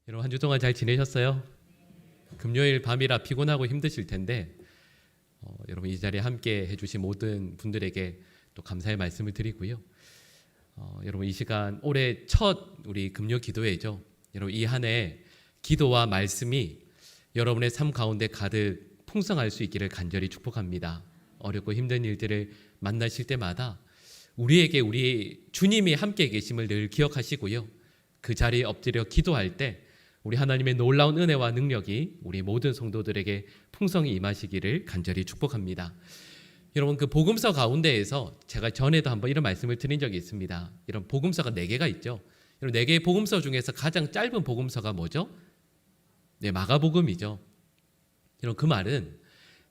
여러분 한 주 동안 잘 지내셨어요? 금요일 밤이라 피곤하고 힘드실 텐데 여러분 이 자리에 함께 해주신 모든 분들에게 또 감사의 말씀을 드리고요. 여러분 이 시간 올해 첫 우리 금요 기도회죠. 여러분 이 한 해 기도와 말씀이 여러분의 삶 가운데 가득 풍성할 수 있기를 간절히 축복합니다. 어렵고 힘든 일들을 만나실 때마다 우리에게 우리 주님이 함께 계심을 늘 기억하시고요. 그 자리에 엎드려 기도할 때 우리 하나님의 놀라운 은혜와 능력이 우리 모든 성도들에게 풍성히 임하시기를 간절히 축복합니다. 여러분 그 복음서 가운데에서 제가 전에도 한번 이런 말씀을 드린 적이 있습니다. 이런 복음서가 4개가 있죠. 여러분 4개의 복음서 중에서 가장 짧은 복음서가 뭐죠? 네, 마가복음이죠. 여러분 그 말은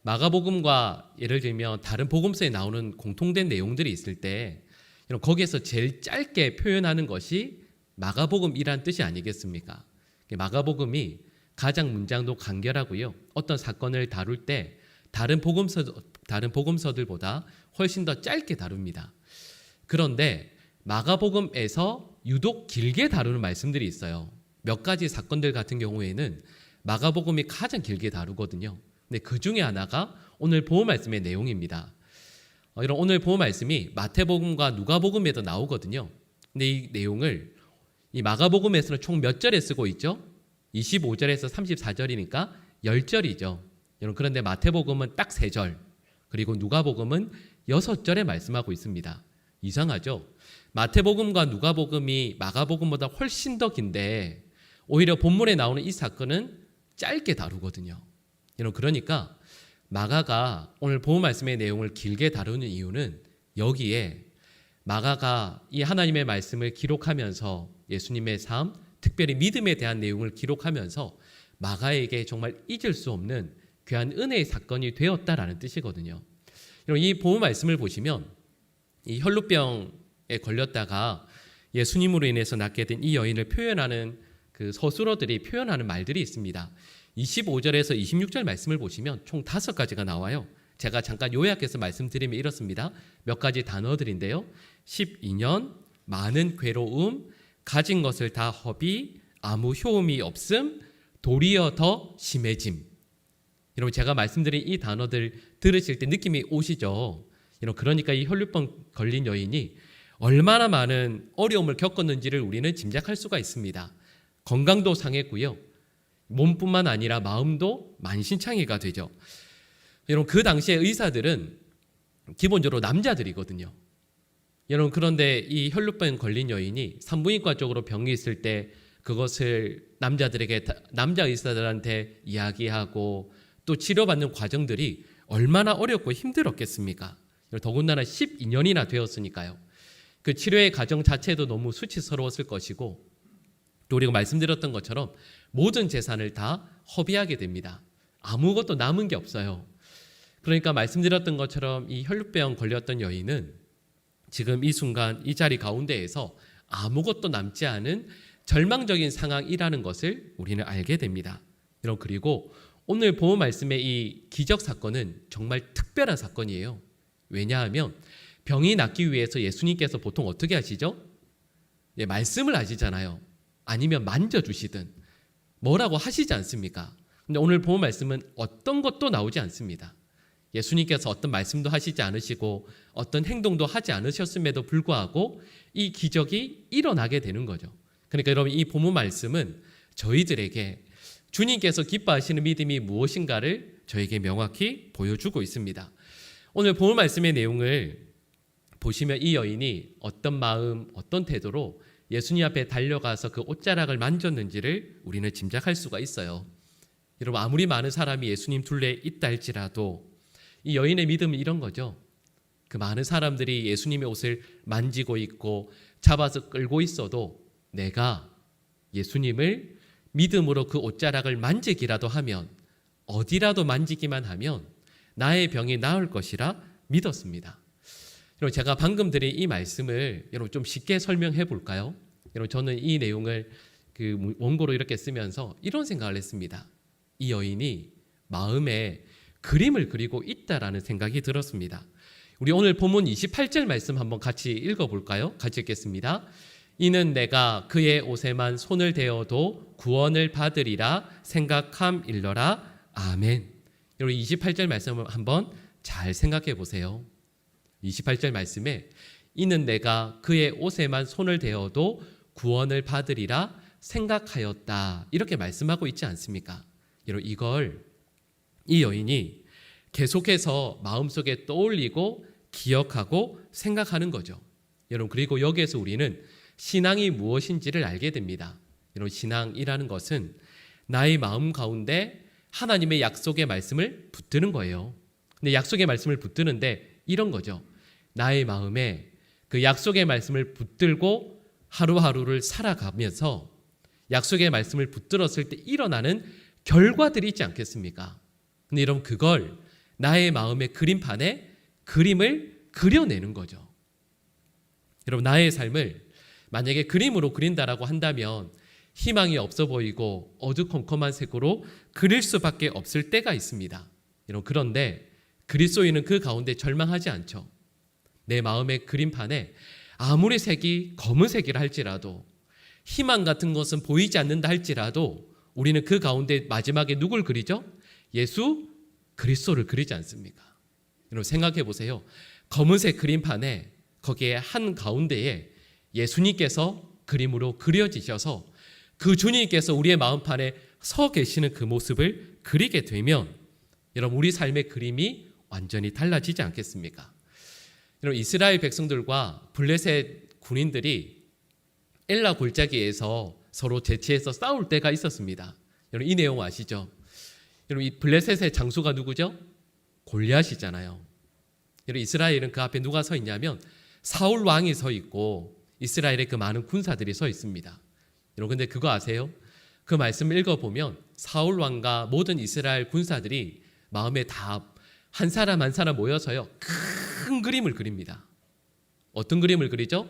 마가복음과 예를 들면 다른 복음서에 나오는 공통된 내용들이 있을 때 여러분 거기에서 제일 짧게 표현하는 것이 마가복음이란 뜻이 아니겠습니까? 마가복음이 가장 문장도 간결하고요. 어떤 사건을 다룰 때 다른 복음서들보다 훨씬 더 짧게 다룹니다. 그런데 마가복음에서 유독 길게 다루는 말씀들이 있어요. 몇 가지 사건들 같은 경우에는 마가복음이 가장 길게 다루거든요. 근데 그 중에 하나가 오늘 보호 말씀의 내용입니다. 이런 오늘 보호 말씀이 마태복음과 누가복음에도 나오거든요. 근데 이 내용을 이 마가복음에서는 총 몇 절에 쓰고 있죠? 25절에서 34절이니까 10절이죠. 여러분 그런데 마태복음은 딱 3절, 그리고 누가복음은 6절에 말씀하고 있습니다. 이상하죠? 마태복음과 누가복음이 마가복음보다 훨씬 더 긴데 오히려 본문에 나오는 이 사건은 짧게 다루거든요. 여러분 그러니까 마가가 오늘 본 말씀의 내용을 길게 다루는 이유는 여기에 마가가 이 하나님의 말씀을 기록하면서 예수님의 삶, 특별히 믿음에 대한 내용을 기록하면서 마가에게 정말 잊을 수 없는 귀한 은혜의 사건이 되었다라는 뜻이거든요. 이 본 말씀을 보시면 이 혈루병에 걸렸다가 예수님으로 인해서 낫게 된 이 여인을 표현하는 그 서술어들이 표현하는 말들이 있습니다. 25절에서 26절 말씀을 보시면 총 5가지가 나와요. 제가 잠깐 요약해서 말씀드리면 이렇습니다. 몇 가지 단어들인데요. 12년, 많은 괴로움, 가진 것을 다 허비, 아무 효험이 없음, 도리어 더 심해짐. 여러분 제가 말씀드린 이 단어들 들으실 때 느낌이 오시죠? 여러분 그러니까 이 혈루병 걸린 여인이 얼마나 많은 어려움을 겪었는지를 우리는 짐작할 수가 있습니다. 건강도 상했고요. 몸뿐만 아니라 마음도 만신창이가 되죠. 여러분 그 당시에 의사들은 기본적으로 남자들이거든요. 여러분 그런데 이 혈루병 걸린 여인이 산부인과 쪽으로 병이 있을 때 그것을 남자들에게 남자 의사들한테 이야기하고 또 치료받는 과정들이 얼마나 어렵고 힘들었겠습니까? 더군다나 12년이나 되었으니까요. 그 치료의 과정 자체도 너무 수치스러웠을 것이고 또 우리가 말씀드렸던 것처럼 모든 재산을 다 허비하게 됩니다. 아무것도 남은 게 없어요. 그러니까 말씀드렸던 것처럼 이 혈루병 걸렸던 여인은 지금 이 순간 이 자리 가운데에서 아무것도 남지 않은 절망적인 상황이라는 것을 우리는 알게 됩니다. 여러분 그리고 오늘 본 말씀의 이 기적 사건은 정말 특별한 사건이에요. 왜냐하면 병이 낫기 위해서 예수님께서 보통 어떻게 하시죠? 예, 말씀을 하시잖아요. 아니면 만져주시든 뭐라고 하시지 않습니까? 근데 오늘 본 말씀은 어떤 것도 나오지 않습니다. 예수님께서 어떤 말씀도 하시지 않으시고 어떤 행동도 하지 않으셨음에도 불구하고 이 기적이 일어나게 되는 거죠. 그러니까 여러분 이 본문 말씀은 저희들에게 주님께서 기뻐하시는 믿음이 무엇인가를 저에게 명확히 보여주고 있습니다. 오늘 본문 말씀의 내용을 보시면 이 여인이 어떤 마음, 어떤 태도로 예수님 앞에 달려가서 그 옷자락을 만졌는지를 우리는 짐작할 수가 있어요. 여러분 아무리 많은 사람이 예수님 둘레에 있다 할지라도 이 여인의 믿음은 이런 거죠. 그 많은 사람들이 예수님의 옷을 만지고 있고 잡아서 끌고 있어도 내가 예수님을 믿음으로 그 옷자락을 만지기라도 하면 어디라도 만지기만 하면 나의 병이 나을 것이라 믿었습니다. 여러분 제가 방금 드린 이 말씀을 여러분 좀 쉽게 설명해 볼까요? 여러분 저는 이 내용을 그 원고로 이렇게 쓰면서 이런 생각을 했습니다. 이 여인이 마음에 그림을 그리고 있다라는 생각이 들었습니다. 우리 오늘 본문 28절 말씀 한번 같이 읽어볼까요? 같이 읽겠습니다. 이는 내가 그의 옷에만 손을 대어도 구원을 받으리라 생각함일러라. 아멘. 여러분 28절 말씀을 한번 잘 생각해 보세요. 28절 말씀에 이는 내가 그의 옷에만 손을 대어도 구원을 받으리라 생각하였다. 이렇게 말씀하고 있지 않습니까? 여러분 이걸 이 여인이 계속해서 마음속에 떠올리고 기억하고 생각하는 거죠. 여러분 그리고 여기에서 우리는 신앙이 무엇인지를 알게 됩니다. 여러분 신앙이라는 것은 나의 마음 가운데 하나님의 약속의 말씀을 붙드는 거예요. 근데 약속의 말씀을 붙드는데 이런 거죠. 나의 마음에 그 약속의 말씀을 붙들고 하루하루를 살아가면서 약속의 말씀을 붙들었을 때 일어나는 결과들이 있지 않겠습니까? 근데 여러분 그걸 나의 마음의 그림판에 그림을 그려내는 거죠. 여러분 나의 삶을 만약에 그림으로 그린다라고 한다면 희망이 없어 보이고 어두컴컴한 색으로 그릴 수밖에 없을 때가 있습니다. 여러분 그런데 그리스도인은 그 가운데 절망하지 않죠. 내 마음의 그림판에 아무리 색이 검은색이라 할지라도 희망 같은 것은 보이지 않는다 할지라도 우리는 그 가운데 마지막에 누굴 그리죠? 예수 그리스도를 그리지 않습니까? 여러분 생각해 보세요. 검은색 그림판에 거기에 한 가운데에 예수님께서 그림으로 그려지셔서 그 주님께서 우리의 마음판에 서 계시는 그 모습을 그리게 되면 여러분 우리 삶의 그림이 완전히 달라지지 않겠습니까? 여러분 이스라엘 백성들과 블레셋 군인들이 엘라 골짜기에서 서로 대치해서 싸울 때가 있었습니다. 여러분 이 내용 아시죠? 여러분 이 블레셋의 장수가 누구죠? 골리앗이잖아요. 여러분 이스라엘은 그 앞에 누가 서 있냐면 사울 왕이 서 있고 이스라엘의 그 많은 군사들이 서 있습니다. 여러분 근데 그거 아세요? 그 말씀을 읽어보면 사울 왕과 모든 이스라엘 군사들이 마음에 다 한 사람 한 사람 모여서요 큰 그림을 그립니다. 어떤 그림을 그리죠?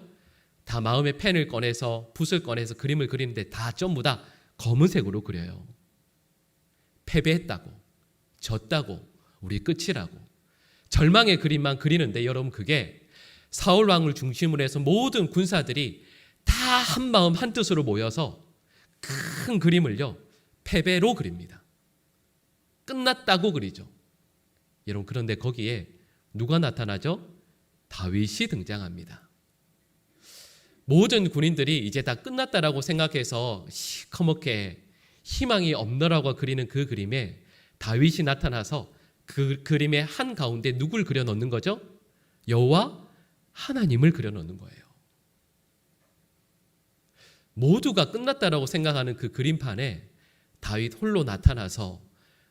다 마음의 펜을 꺼내서 붓을 꺼내서 그림을 그리는데 다 전부 다 검은색으로 그려요. 패배했다고, 졌다고, 우리 끝이라고 절망의 그림만 그리는데 여러분 그게 사울 왕을 중심으로 해서 모든 군사들이 다 한 마음 한 뜻으로 모여서 큰 그림을요 패배로 그립니다. 끝났다고 그리죠. 여러분 그런데 거기에 누가 나타나죠? 다윗이 등장합니다. 모든 군인들이 이제 다 끝났다라고 생각해서 시커멓게 희망이 없노라고 그리는 그 그림에 다윗이 나타나서 그 그림의 한 가운데 누굴 그려 넣는 거죠? 여호와 하나님을 그려 넣는 거예요. 모두가 끝났다라고 생각하는 그 그림판에 다윗 홀로 나타나서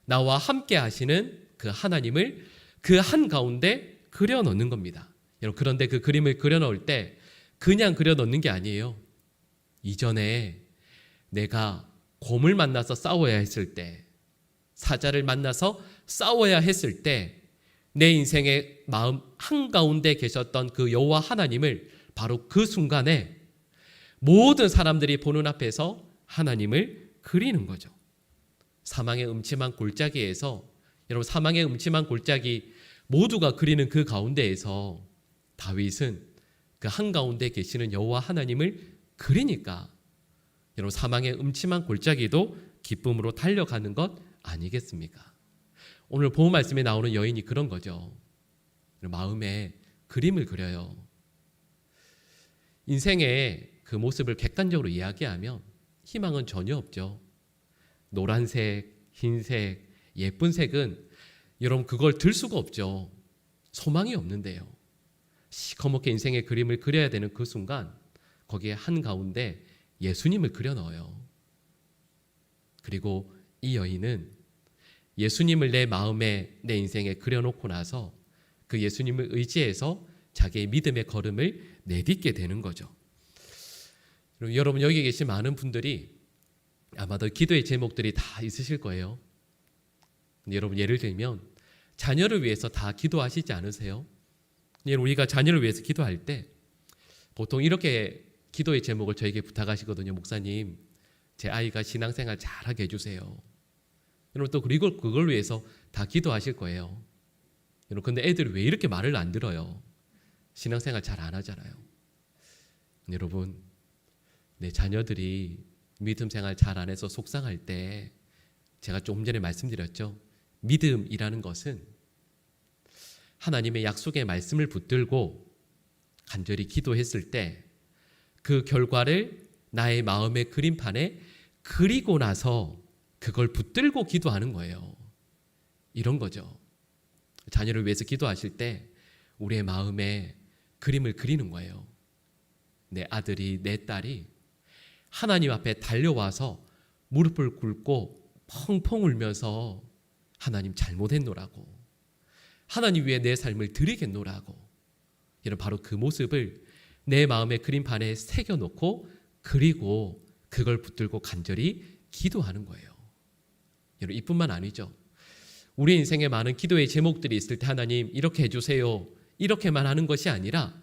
나와 함께 하시는 그 하나님을 그 한 가운데 그려 넣는 겁니다. 여러분 그런데 그 그림을 그려 넣을 때 그냥 그려 넣는 게 아니에요. 이전에 내가 곰을 만나서 싸워야 했을 때, 사자를 만나서 싸워야 했을 때 내 인생의 마음 한가운데 계셨던 그 여호와 하나님을 바로 그 순간에 모든 사람들이 보는 앞에서 하나님을 그리는 거죠. 사망의 음침한 골짜기에서 여러분 사망의 음침한 골짜기 모두가 그리는 그 가운데에서 다윗은 그 한가운데 계시는 여호와 하나님을 그리니까 여러분 사망의 음침한 골짜기도 기쁨으로 달려가는 것 아니겠습니까? 오늘 본문 말씀에 나오는 여인이 그런 거죠. 마음에 그림을 그려요. 인생의 그 모습을 객관적으로 이야기하면 희망은 전혀 없죠. 노란색, 흰색, 예쁜 색은 여러분 그걸 들 수가 없죠. 소망이 없는데요. 시커멓게 인생의 그림을 그려야 되는 그 순간 거기에 한가운데 예수님을 그려 넣어요. 그리고 이 여인은 예수님을 내 마음에 내 인생에 그려놓고 나서 그 예수님을 의지해서 자기의 믿음의 걸음을 내딛게 되는 거죠. 여러분 여기 계신 많은 분들이 아마도 기도의 제목들이 다 있으실 거예요. 여러분 예를 들면 자녀를 위해서 다 기도하시지 않으세요? 우리가 자녀를 위해서 기도할 때 보통 이렇게 기도의 제목을 저에게 부탁하시거든요. 목사님, 제 아이가 신앙생활 잘하게 해주세요. 여러분 또 그리고 그걸 위해서 다 기도하실 거예요. 여러분 근데 애들이 왜 이렇게 말을 안 들어요? 신앙생활 잘 안 하잖아요. 여러분 내 자녀들이 믿음 생활 잘 안 해서 속상할 때 제가 조금 전에 말씀드렸죠. 믿음이라는 것은 하나님의 약속의 말씀을 붙들고 간절히 기도했을 때 그 결과를 나의 마음의 그림판에 그리고 나서 그걸 붙들고 기도하는 거예요. 이런 거죠. 자녀를 위해서 기도하실 때 우리의 마음에 그림을 그리는 거예요. 내 아들이, 내 딸이 하나님 앞에 달려와서 무릎을 꿇고 펑펑 울면서 하나님 잘못했노라고, 하나님 위해 내 삶을 드리겠노라고, 이런 바로 그 모습을 내 마음의 그림판에 새겨놓고 그리고 그걸 붙들고 간절히 기도하는 거예요. 여러분, 이뿐만 아니죠. 우리 인생에 많은 기도의 제목들이 있을 때 하나님 이렇게 해주세요, 이렇게만 하는 것이 아니라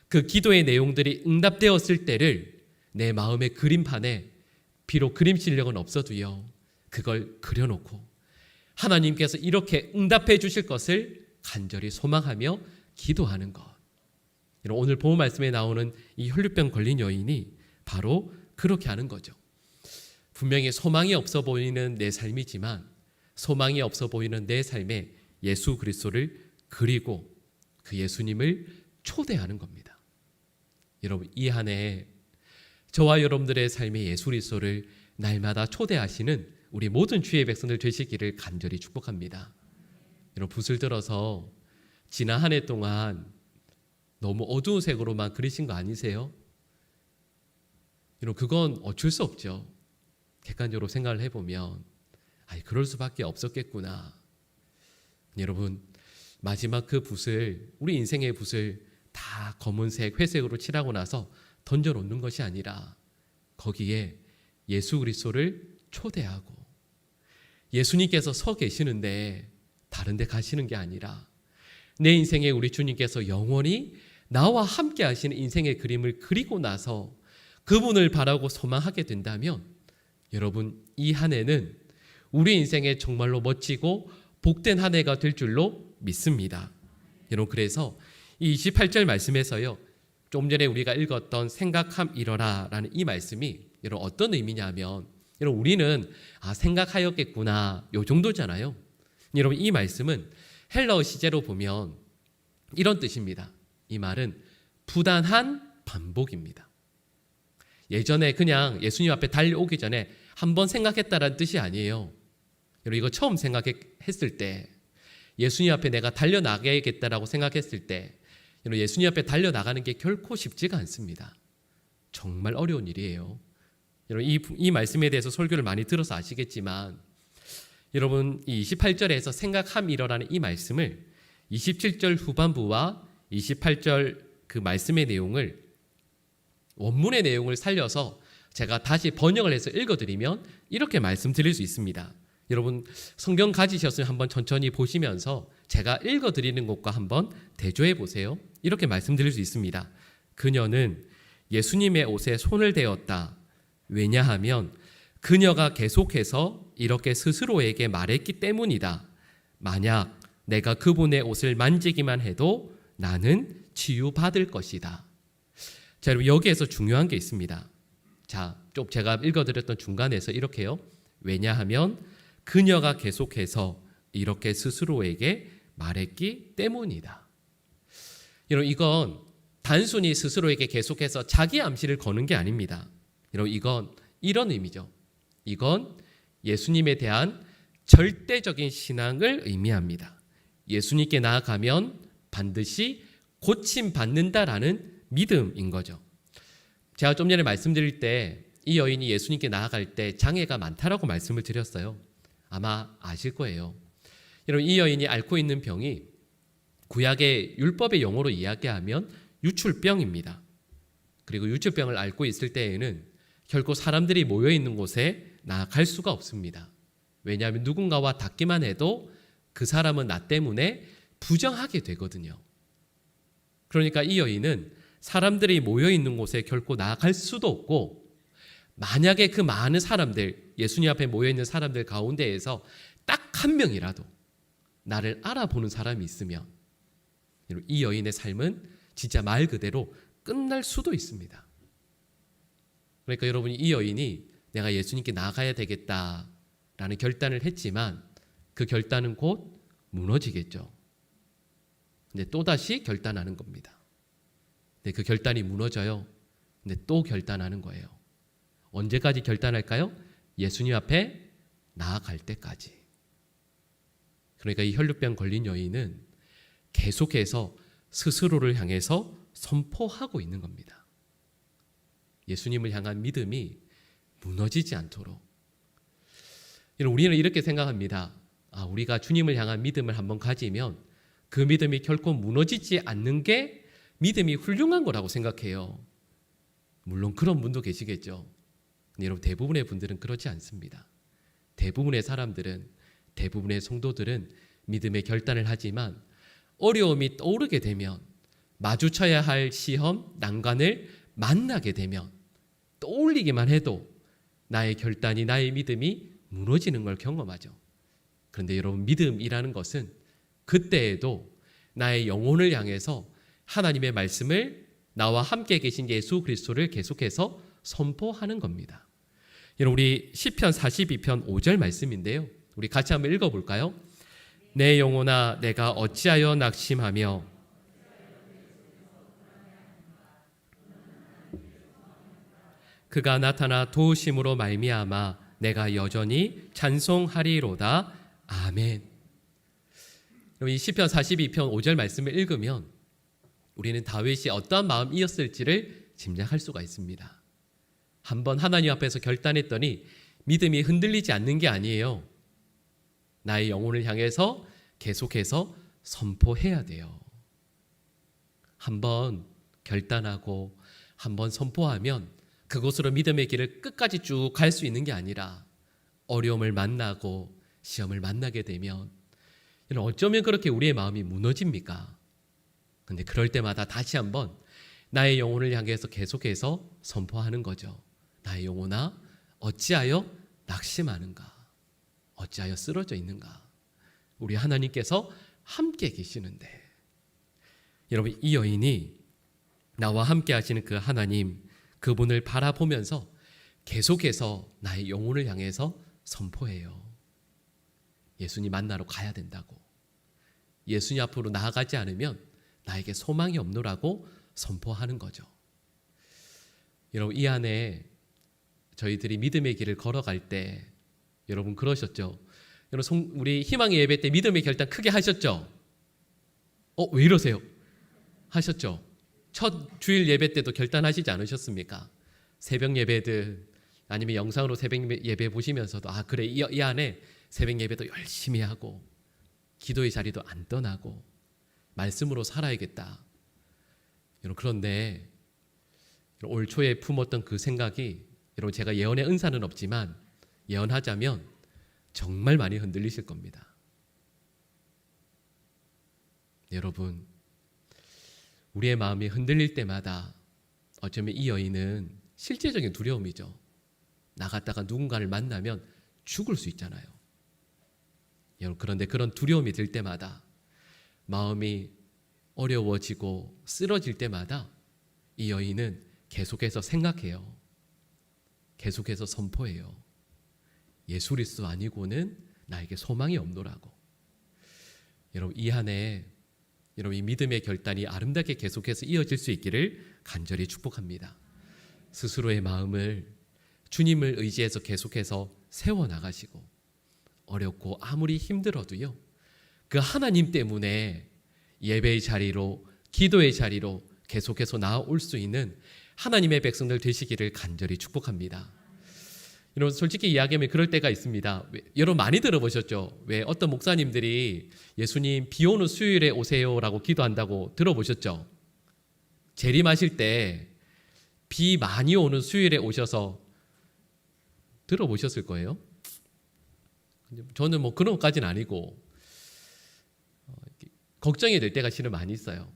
그 기도의 내용들이 응답되었을 때를 내 마음의 그림판에, 비록 그림 실력은 없어도요, 그걸 그려놓고 하나님께서 이렇게 응답해 주실 것을 간절히 소망하며 기도하는 것. 오늘 본문 말씀에 나오는 이 혈류병 걸린 여인이 바로 그렇게 하는 거죠. 분명히 소망이 없어 보이는 내 삶이지만 소망이 없어 보이는 내 삶에 예수 그리스도를 그리고 그 예수님을 초대하는 겁니다. 여러분, 이 한 해 저와 여러분들의 삶에 예수 그리스도를 날마다 초대하시는 우리 모든 주의 백성들 되시기를 간절히 축복합니다. 여러분, 붓을 들어서 지난 한 해 동안 너무 어두운 색으로만 그리신 거 아니세요? 여러분, 그건 어쩔 수 없죠. 객관적으로 생각을 해보면 그럴 수밖에 없었겠구나. 여러분, 마지막 그 붓을, 우리 인생의 붓을 다 검은색, 회색으로 칠하고 나서 던져놓는 것이 아니라 거기에 예수 그리스도를 초대하고 예수님께서 서 계시는데 다른 데 가시는 게 아니라 내 인생에 우리 주님께서 영원히 나와 함께 하시는 인생의 그림을 그리고 나서 그분을 바라고 소망하게 된다면 여러분, 이 한 해는 우리 인생에 정말로 멋지고 복된 한 해가 될 줄로 믿습니다. 여러분, 그래서 이 28절 말씀에서요, 좀 전에 우리가 읽었던 생각함 이러라 라는 이 말씀이 여러분 어떤 의미냐면, 여러분 우리는 생각하였겠구나 요 정도잖아요. 여러분, 이 말씀은 헬라어 시제로 보면 이런 뜻입니다. 이 말은 부단한 반복입니다. 예전에 그냥 예수님 앞에 달려오기 전에 한번 생각했다라는 뜻이 아니에요. 여러분, 이거 처음 생각했을 때, 예수님 앞에 내가 달려나가야겠다라고 생각했을 때, 여러분 예수님 앞에 달려나가는 게 결코 쉽지가 않습니다. 정말 어려운 일이에요. 여러분, 이 말씀에 대해서 설교를 많이 들어서 아시겠지만, 여러분 이 28절에서 생각함이러라는 이 말씀을 27절 후반부와 28절 그 말씀의 내용을, 원문의 내용을 살려서 제가 다시 번역을 해서 읽어드리면 이렇게 말씀드릴 수 있습니다. 여러분, 성경 가지셨으면 한번 천천히 보시면서 제가 읽어드리는 것과 한번 대조해 보세요. 이렇게 말씀드릴 수 있습니다. 그녀는 예수님의 옷에 손을 대었다. 왜냐하면 그녀가 계속해서 이렇게 스스로에게 말했기 때문이다. 만약 내가 그분의 옷을 만지기만 해도 나는 치유받을 것이다. 자, 여러분, 여기에서 중요한 게 있습니다. 자, 좀 제가 읽어드렸던 중간에서 이렇게요. 왜냐하면 그녀가 계속해서 이렇게 스스로에게 말했기 때문이다. 여러분, 이건 단순히 스스로에게 계속해서 자기 암시를 거는 게 아닙니다. 여러분, 이건 이런 의미죠. 이건 예수님에 대한 절대적인 신앙을 의미합니다. 예수님께 나아가면 반드시 고침받는다라는 믿음인 거죠. 제가 좀 전에 말씀드릴 때 이 여인이 예수님께 나아갈 때 장애가 많다라고 말씀을 드렸어요. 아마 아실 거예요. 여러분, 이 여인이 앓고 있는 병이 구약의 율법의 용어로 이야기하면 유출병입니다. 그리고 유출병을 앓고 있을 때에는 결코 사람들이 모여있는 곳에 나아갈 수가 없습니다. 왜냐하면 누군가와 닿기만 해도 그 사람은 나 때문에 부정하게 되거든요. 그러니까 이 여인은 사람들이 모여있는 곳에 결코 나아갈 수도 없고, 만약에 그 많은 사람들, 예수님 앞에 모여있는 사람들 가운데에서 딱 한 명이라도 나를 알아보는 사람이 있으면 이 여인의 삶은 진짜 말 그대로 끝날 수도 있습니다. 그러니까 여러분, 이 여인이 내가 예수님께 나아가야 되겠다라는 결단을 했지만 그 결단은 곧 무너지겠죠. 근데 또다시 결단하는 겁니다. 근데 그 결단이 무너져요. 근데 또 결단하는 거예요. 언제까지 결단할까요? 예수님 앞에 나아갈 때까지. 그러니까 이 혈루병 걸린 여인은 계속해서 스스로를 향해서 선포하고 있는 겁니다. 예수님을 향한 믿음이 무너지지 않도록. 우리는 이렇게 생각합니다. 우리가 주님을 향한 믿음을 한번 가지면 그 믿음이 결코 무너지지 않는 게 믿음이 훌륭한 거라고 생각해요. 물론 그런 분도 계시겠죠. 근데 여러분, 대부분의 분들은 그렇지 않습니다. 대부분의 사람들은, 대부분의 성도들은 믿음의 결단을 하지만 어려움이 떠오르게 되면, 마주쳐야 할 시험, 난관을 만나게 되면 떠올리기만 해도 나의 결단이, 나의 믿음이 무너지는 걸 경험하죠. 그런데 여러분, 믿음이라는 것은 그때에도 나의 영혼을 향해서 하나님의 말씀을, 나와 함께 계신 예수 그리스도를 계속해서 선포하는 겁니다. 여러분, 우리 시편 42편 5절 말씀인데요, 우리 같이 한번 읽어볼까요? 내 영혼아, 내가 어찌하여 낙심하며 그가 나타나 도우심으로 말미암아 내가 여전히 찬송하리로다. 아멘. 이 시편 42편 5절 말씀을 읽으면 우리는 다윗이 어떠한 마음이었을지를 짐작할 수가 있습니다. 한번 하나님 앞에서 결단했더니 믿음이 흔들리지 않는 게 아니에요. 나의 영혼을 향해서 계속해서 선포해야 돼요. 한번 결단하고 한번 선포하면 그곳으로 믿음의 길을 끝까지 쭉 갈 수 있는 게 아니라 어려움을 만나고 시험을 만나게 되면 어쩌면 그렇게 우리의 마음이 무너집니까? 근데 그럴 때마다 다시 한번 나의 영혼을 향해서 계속해서 선포하는 거죠. 나의 영혼아, 어찌하여 낙심하는가? 어찌하여 쓰러져 있는가? 우리 하나님께서 함께 계시는데. 여러분, 이 여인이 나와 함께 하시는 그 하나님, 그분을 바라보면서 계속해서 나의 영혼을 향해서 선포해요. 예수님 만나러 가야 된다고. 예수님 앞으로 나아가지 않으면 나에게 소망이 없노라고 선포하는 거죠. 여러분, 이 안에 저희들이 믿음의 길을 걸어갈 때 여러분 그러셨죠? 여러분, 우리 희망의 예배 때 믿음의 결단 크게 하셨죠? 왜 이러세요? 하셨죠? 첫 주일 예배 때도 결단하시지 않으셨습니까? 새벽 예배든 아니면 영상으로 새벽 예배 보시면서도 그래, 이 안에 새벽 예배도 열심히 하고 기도의 자리도 안 떠나고 말씀으로 살아야겠다. 여러분, 그런데 올 초에 품었던 그 생각이, 여러분, 제가 예언의 은사는 없지만 예언하자면 정말 많이 흔들리실 겁니다. 여러분, 우리의 마음이 흔들릴 때마다 어쩌면 이 여인은 실제적인 두려움이죠. 나갔다가 누군가를 만나면 죽을 수 있잖아요. 여러분, 그런데 그런 두려움이 들 때마다, 마음이 어려워지고 쓰러질 때마다 이 여인은 계속해서 생각해요. 계속해서 선포해요. 예수 그리스도 아니고는 나에게 소망이 없노라고. 여러분, 이 한해 여러분, 이 믿음의 결단이 아름답게 계속해서 이어질 수 있기를 간절히 축복합니다. 스스로의 마음을 주님을 의지해서 계속해서 세워나가시고, 어렵고 아무리 힘들어도요, 그 하나님 때문에 예배의 자리로, 기도의 자리로 계속해서 나아올 수 있는 하나님의 백성들 되시기를 간절히 축복합니다. 여러분, 솔직히 이야기하면 그럴 때가 있습니다. 여러분 많이 들어보셨죠? 왜 어떤 목사님들이 예수님 비 오는 수요일에 오세요라고 기도한다고 들어보셨죠? 재림하실 때 비 많이 오는 수요일에 오셔서 들어보셨을 거예요. 저는 그런 것까지는 아니고 걱정이 될 때가 실은 많이 있어요.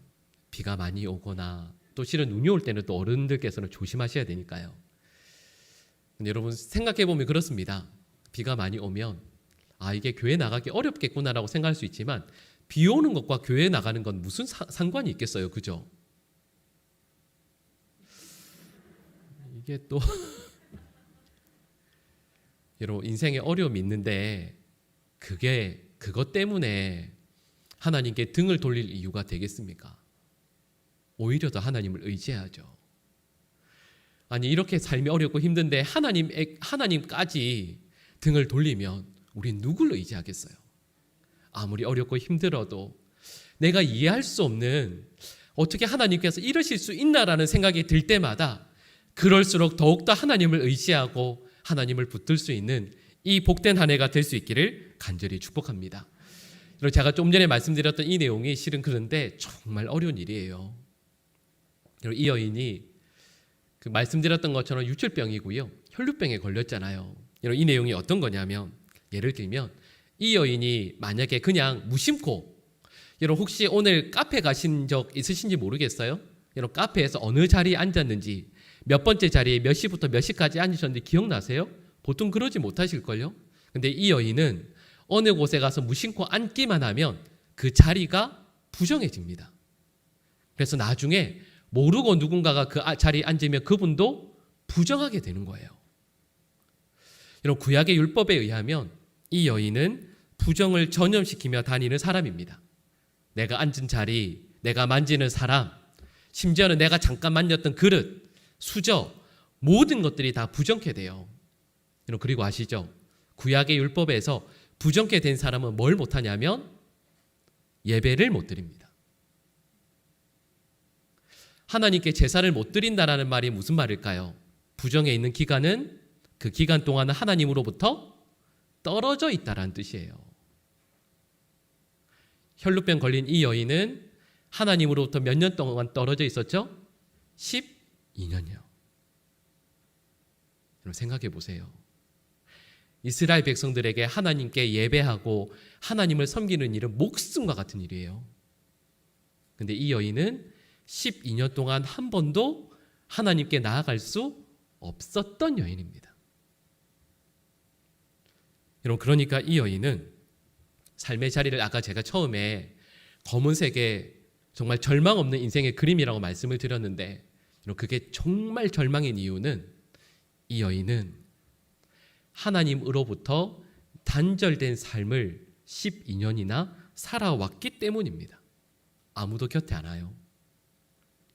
비가 많이 오거나 또 실은 눈이 올 때는 또 어른들께서는 조심하셔야 되니까요. 근데 여러분, 생각해보면 그렇습니다. 비가 많이 오면 이게 교회 나가기 어렵겠구나라고 생각할 수 있지만, 비 오는 것과 교회 나가는 건 무슨 상관이 있겠어요, 그죠? 이게 또 여러분 인생에 어려움이 있는데 그것 때문에 하나님께 등을 돌릴 이유가 되겠습니까? 오히려 더 하나님을 의지해야죠. 아니 이렇게 삶이 어렵고 힘든데 하나님까지 등을 돌리면 우린 누굴 의지하겠어요? 아무리 어렵고 힘들어도 내가 이해할 수 없는 어떻게 하나님께서 이러실 수 있나라는 생각이 들 때마다 그럴수록 더욱더 하나님을 의지하고 하나님을 붙들 수 있는 이 복된 한 해가 될 수 있기를 간절히 축복합니다. 제가 좀 전에 말씀드렸던 이 내용이 실은 그런데 정말 어려운 일이에요. 이 여인이 말씀드렸던 것처럼 유출병이고요, 혈루병에 걸렸잖아요. 이 내용이 어떤 거냐면, 예를 들면 이 여인이 만약에 그냥 무심코, 여러분 혹시 오늘 카페 가신 적 있으신지 모르겠어요? 여러분 카페에서 어느 자리에 앉았는지, 몇 번째 자리에 몇 시부터 몇 시까지 앉으셨는지 기억나세요? 보통 그러지 못하실걸요? 근데 이 여인은 어느 곳에 가서 무심코 앉기만 하면 그 자리가 부정해집니다. 그래서 나중에 모르고 누군가가 그 자리에 앉으면 그분도 부정하게 되는 거예요. 이런 구약의 율법에 의하면 이 여인은 부정을 전염시키며 다니는 사람입니다. 내가 앉은 자리, 내가 만지는 사람, 심지어는 내가 잠깐 만졌던 그릇, 수저, 모든 것들이 다 부정케 돼요. 그리고 아시죠? 구약의 율법에서 부정케 된 사람은 뭘 못하냐면 예배를 못 드립니다. 하나님께 제사를 못 드린다라는 말이 무슨 말일까요? 부정에 있는 기간은 그 기간 동안은 하나님으로부터 떨어져 있다라는 뜻이에요. 혈루병 걸린 이 여인은 하나님으로부터 몇 년 동안 떨어져 있었죠? 12년이요. 여러분 생각해 보세요. 이스라엘 백성들에게 하나님께 예배하고 하나님을 섬기는 일은 목숨과 같은 일이에요. 근데 이 여인은 12년 동안 한 번도 하나님께 나아갈 수 없었던 여인입니다. 여러분 그러니까 이 여인은 삶의 자리를, 아까 제가 처음에 검은색의 정말 절망 없는 인생의 그림이라고 말씀을 드렸는데, 그게 정말 절망인 이유는 이 여인은 하나님으로부터 단절된 삶을 12년이나 살아왔기 때문입니다. 아무도 곁에 안 와요.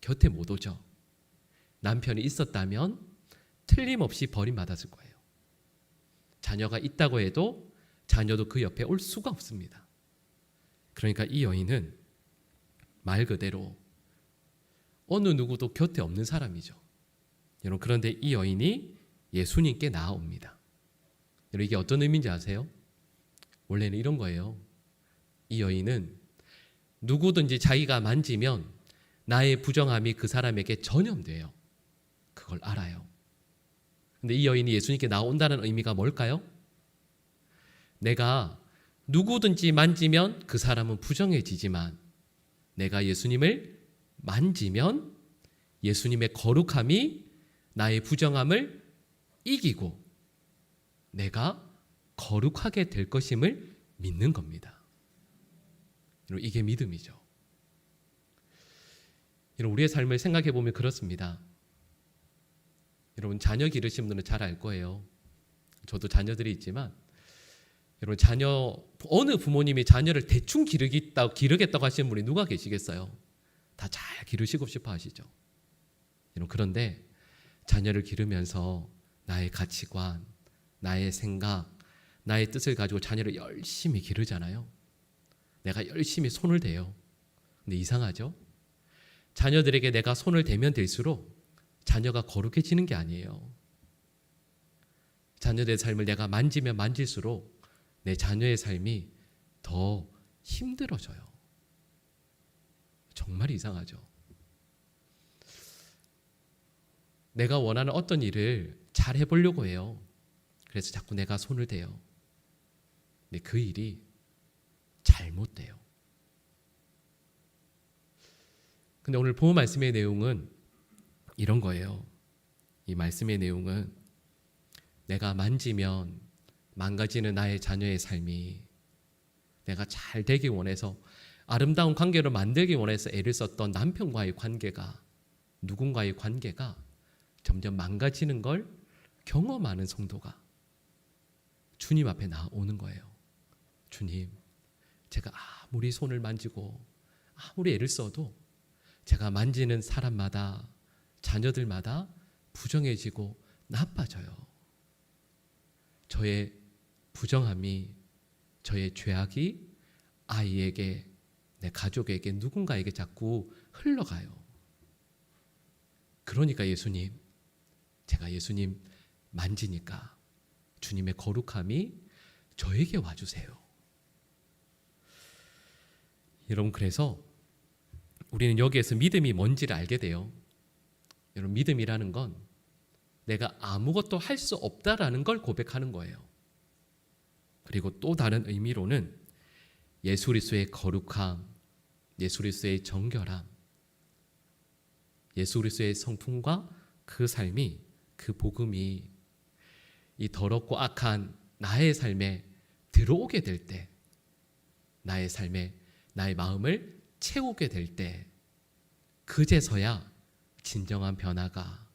곁에 못 오죠. 남편이 있었다면 틀림없이 버림받았을 거예요. 자녀가 있다고 해도 자녀도 그 옆에 올 수가 없습니다. 그러니까 이 여인은 말 그대로 어느 누구도 곁에 없는 사람이죠. 여러분 그런데 이 여인이 예수님께 나아옵니다. 여러분 이게 어떤 의미인지 아세요? 원래는 이런 거예요. 이 여인은 누구든지 자기가 만지면 나의 부정함이 그 사람에게 전염돼요. 그걸 알아요. 근데 이 여인이 예수님께 나온다는 의미가 뭘까요? 내가 누구든지 만지면 그 사람은 부정해지지만 내가 예수님을 만지면 예수님의 거룩함이 나의 부정함을 이기고 내가 거룩하게 될 것임을 믿는 겁니다. 이게 믿음이죠. 우리의 삶을 생각해 보면 그렇습니다. 여러분 자녀 기르신 분들은 잘 알 거예요. 저도 자녀들이 있지만 여러분 어느 부모님이 자녀를 대충 기르겠다고 하시는 분이 누가 계시겠어요? 다 잘 기르시고 싶어 하시죠. 여러분 그런데 자녀를 기르면서 나의 가치관, 나의 생각, 나의 뜻을 가지고 자녀를 열심히 기르잖아요. 내가 열심히 손을 대요. 근데 이상하죠? 자녀들에게 내가 손을 대면 될수록 자녀가 거룩해지는 게 아니에요. 자녀들의 삶을 내가 만지면 만질수록 내 자녀의 삶이 더 힘들어져요. 정말 이상하죠. 내가 원하는 어떤 일을 잘 해보려고 해요. 그래서 자꾸 내가 손을 대요. 근데 그 일이 잘못돼요. 근데 오늘 본문 말씀의 내용은 이런 거예요. 이 말씀의 내용은 내가 만지면 망가지는 나의 자녀의 삶이, 내가 잘 되기 원해서 아름다운 관계를 만들기 원해서 애를 썼던 남편과의 관계가, 누군가의 관계가 점점 망가지는 걸 경험하는 성도가 주님 앞에 나오는 거예요. 주님, 제가 아무리 손을 만지고 아무리 애를 써도 제가 만지는 사람마다, 자녀들마다 부정해지고 나빠져요. 저의 부정함이, 저의 죄악이 아이에게, 내 가족에게, 누군가에게 자꾸 흘러가요. 그러니까 예수님, 제가 예수님 만지니까 주님의 거룩함이 저에게 와주세요. 여러분, 그래서 우리는 여기에서 믿음이 뭔지를 알게 돼요. 여러분, 믿음이라는 건 내가 아무것도 할 수 없다라는 걸 고백하는 거예요. 그리고 또 다른 의미로는 예수 그리스도의 거룩함, 예수 그리스도의 정결함, 예수 그리스도의 성품과 그 삶이, 그 복음이 이 더럽고 악한 나의 삶에 들어오게 될 때, 나의 삶에 나의 마음을 채우게 될 때, 그제서야 진정한 변화가,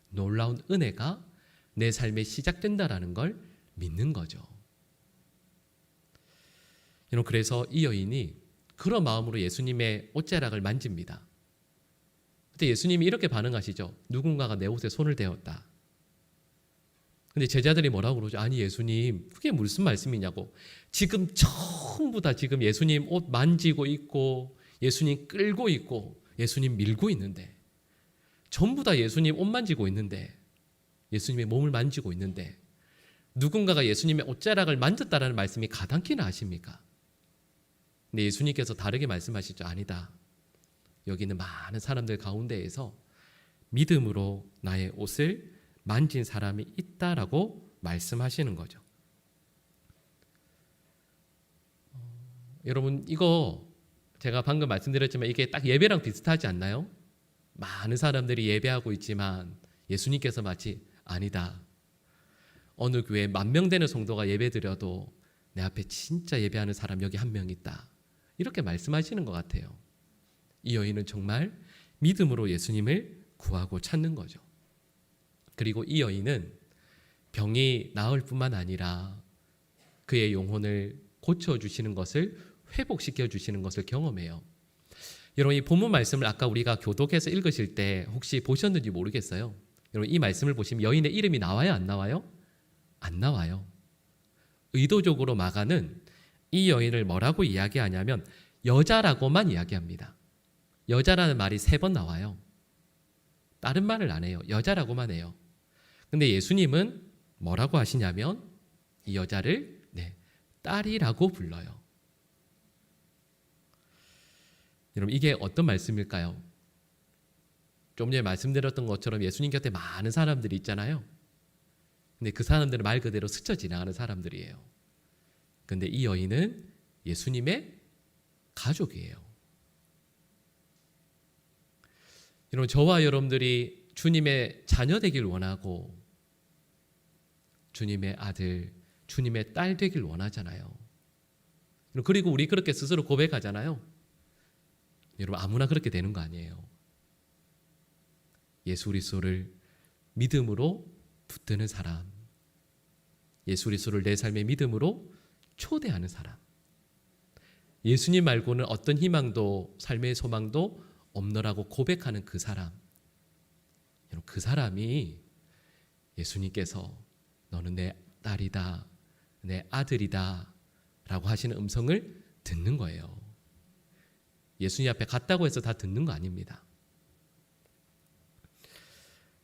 놀라운 은혜가 내 삶에 시작된다라는 걸 믿는 거죠. 여러분, 그래서 이 여인이 그런 마음으로 예수님의 옷자락을 만집니다. 그때 예수님이 이렇게 반응하시죠. 누군가가 내 옷에 손을 대었다. 근데 제자들이 뭐라고 그러죠? 아니 예수님, 그게 무슨 말씀이냐고. 지금 전부 다 지금 예수님 옷 만지고 있고, 예수님 끌고 있고, 예수님 밀고 있는데, 전부 다 예수님 옷 만지고 있는데, 예수님의 몸을 만지고 있는데, 누군가가 예수님의 옷자락을 만졌다라는 말씀이 가당키나 하십니까? 근데 예수님께서 다르게 말씀하시죠. 아니다. 여기는 많은 사람들 가운데에서 믿음으로 나의 옷을 만진 사람이 있다라고 말씀하시는 거죠. 여러분, 이거 제가 방금 말씀드렸지만 이게 딱 예배랑 비슷하지 않나요? 많은 사람들이 예배하고 있지만 예수님께서 마치 아니다. 어느 교회에 10,000명 되는 성도가 예배드려도 내 앞에 진짜 예배하는 사람 여기 한 명 있다. 이렇게 말씀하시는 것 같아요. 이 여인은 정말 믿음으로 예수님을 구하고 찾는 거죠. 그리고 이 여인은 병이 나을 뿐만 아니라 그의 영혼을 고쳐주시는 것을, 회복시켜주시는 것을 경험해요. 여러분, 이 본문 말씀을 아까 우리가 교독해서 읽으실 때 혹시 보셨는지 모르겠어요. 여러분, 이 말씀을 보시면 여인의 이름이 나와요? 안 나와요? 안 나와요. 의도적으로 마가는 이 여인을 뭐라고 이야기하냐면 여자라고만 이야기합니다. 여자라는 말이 3번 나와요. 다른 말을 안 해요. 여자라고만 해요. 근데 예수님은 뭐라고 하시냐면 이 여자를 딸이라고 불러요. 여러분, 이게 어떤 말씀일까요? 좀 전에 말씀드렸던 것처럼 예수님 곁에 많은 사람들이 있잖아요. 근데 그 사람들은 말 그대로 스쳐 지나가는 사람들이에요. 근데 이 여인은 예수님의 가족이에요. 여러분, 저와 여러분들이 주님의 자녀 되길 원하고 주님의 아들, 주님의 딸 되길 원하잖아요. 그리고 우리 그렇게 스스로 고백하잖아요. 여러분, 아무나 그렇게 되는 거 아니에요. 예수 그리스도를 믿음으로 붙드는 사람, 예수 그리스도를 내 삶의 믿음으로 초대하는 사람, 예수님 말고는 어떤 희망도 삶의 소망도 없노라고 고백하는 그 사람, 여러분, 그 사람이 예수님께서 너는 내 딸이다, 내 아들이다 라고 하시는 음성을 듣는 거예요. 예수님 앞에 갔다고 해서 다 듣는 거 아닙니다.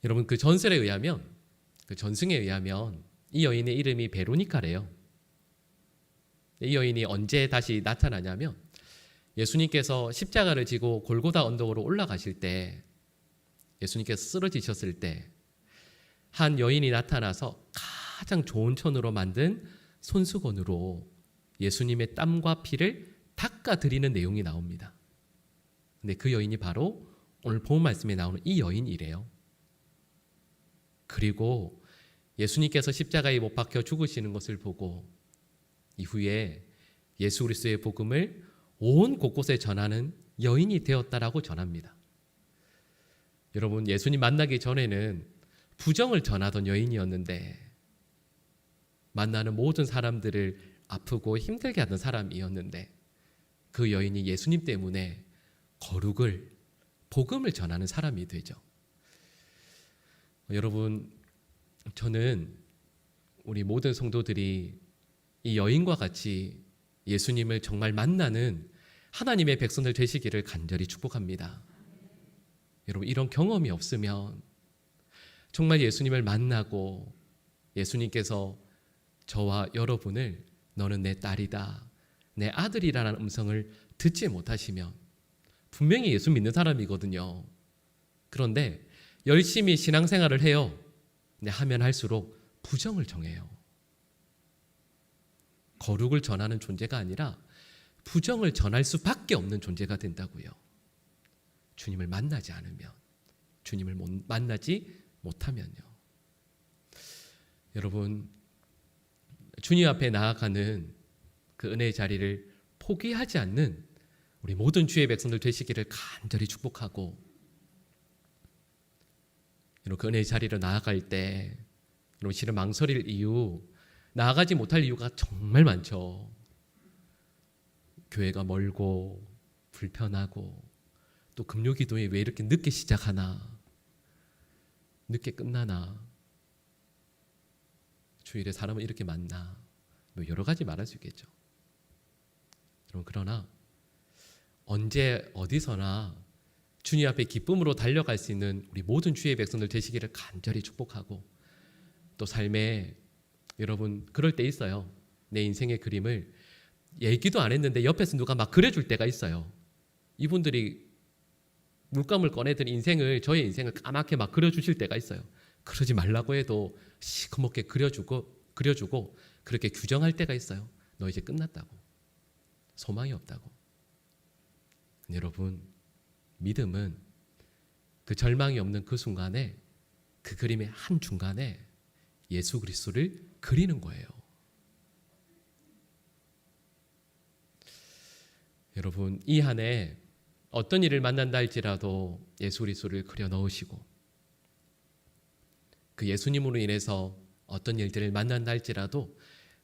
여러분, 그 전설에 의하면, 그 전승에 의하면 이 여인의 이름이 베로니카래요. 이 여인이 언제 다시 나타나냐면 예수님께서 십자가를 지고 골고다 언덕으로 올라가실 때, 예수님께서 쓰러지셨을 때 한 여인이 나타나서 가장 좋은 천으로 만든 손수건으로 예수님의 땀과 피를 닦아드리는 내용이 나옵니다. 근데 그 여인이 바로 오늘 본 말씀에 나오는 이 여인이래요. 그리고 예수님께서 십자가에 못 박혀 죽으시는 것을 보고 이후에 예수 그리스도의 복음을 온 곳곳에 전하는 여인이 되었다라고 전합니다. 여러분, 예수님 만나기 전에는 부정을 전하던 여인이었는데 만나는 모든 사람들을 아프고 힘들게 하던 사람이었는데 그 여인이 예수님 때문에 거룩을 복음을 전하는 사람이 되죠. 여러분, 저는 우리 모든 성도들이 이 여인과 같이 예수님을 정말 만나는 하나님의 백성들 되시기를 간절히 축복합니다. 여러분, 이런 경험이 없으면 정말 예수님을 만나고 예수님께서 저와 여러분을 너는 내 딸이다, 내 아들이라는 음성을 듣지 못하시면 분명히 예수 믿는 사람이거든요. 그런데 열심히 신앙생활을 해요. 근데 하면 할수록 부정을 정해요. 거룩을 전하는 존재가 아니라 부정을 전할 수밖에 없는 존재가 된다고요. 주님을 만나지 않으면, 주님을 만나지 못하면요. 여러분, 주님 앞에 나아가는 그 은혜의 자리를 포기하지 않는 우리 모든 주의 백성들 되시기를 간절히 축복하고, 그 은혜의 자리로 나아갈 때 실은 망설일 이유, 나아가지 못할 이유가 정말 많죠. 교회가 멀고 불편하고, 또 금요기도회 왜 이렇게 늦게 시작하나, 늦게 끝나나, 주일에 사람은 이렇게 많나, 뭐 여러 가지 말할 수 있겠죠. 그러나 언제 어디서나 주님 앞에 기쁨으로 달려갈 수 있는 우리 모든 주의 백성들 되시기를 간절히 축복하고, 또 삶에 여러분 그럴 때 있어요. 내 인생의 그림을 얘기도 안 했는데 옆에서 누가 막 그려줄 때가 있어요. 이분들이 물감을 꺼내든 저의 인생을 까맣게 막 그려주실 때가 있어요. 그러지 말라고 해도 시커멓게 그려주고 그렇게 규정할 때가 있어요. 너 이제 끝났다고, 소망이 없다고. 여러분, 믿음은 그 절망이 없는 그 순간에, 그 그림의 한 중간에 예수 그리스도를 그리는 거예요. 여러분, 이 한 해 어떤 일을 만난다 할지라도 예수 그리스도를 그려 넣으시고, 그 예수님으로 인해서 어떤 일들을 만난다 할지라도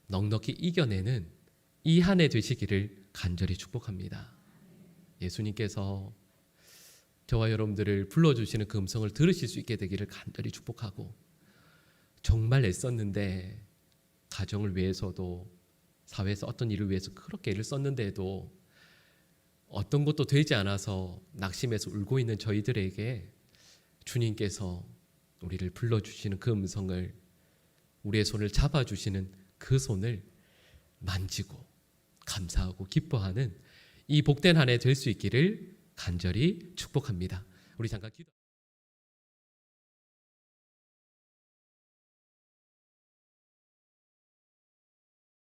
넉넉히 이겨내는 이 한 해 되시기를 간절히 축복합니다. 예수님께서 저와 여러분들을 불러주시는 그 음성을 들으실 수 있게 되기를 간절히 축복하고, 정말 애썼는데, 가정을 위해서도 사회에서 어떤 일을 위해서 그렇게 애를 썼는데도 어떤 것도 되지 않아서 낙심해서 울고 있는 저희들에게 주님께서 우리를 불러주시는 그 음성을, 우리의 손을 잡아주시는 그 손을 만지고 감사하고 기뻐하는 이 복된 한 해 될 수 있기를 간절히 축복합니다. 우리 잠깐 기도.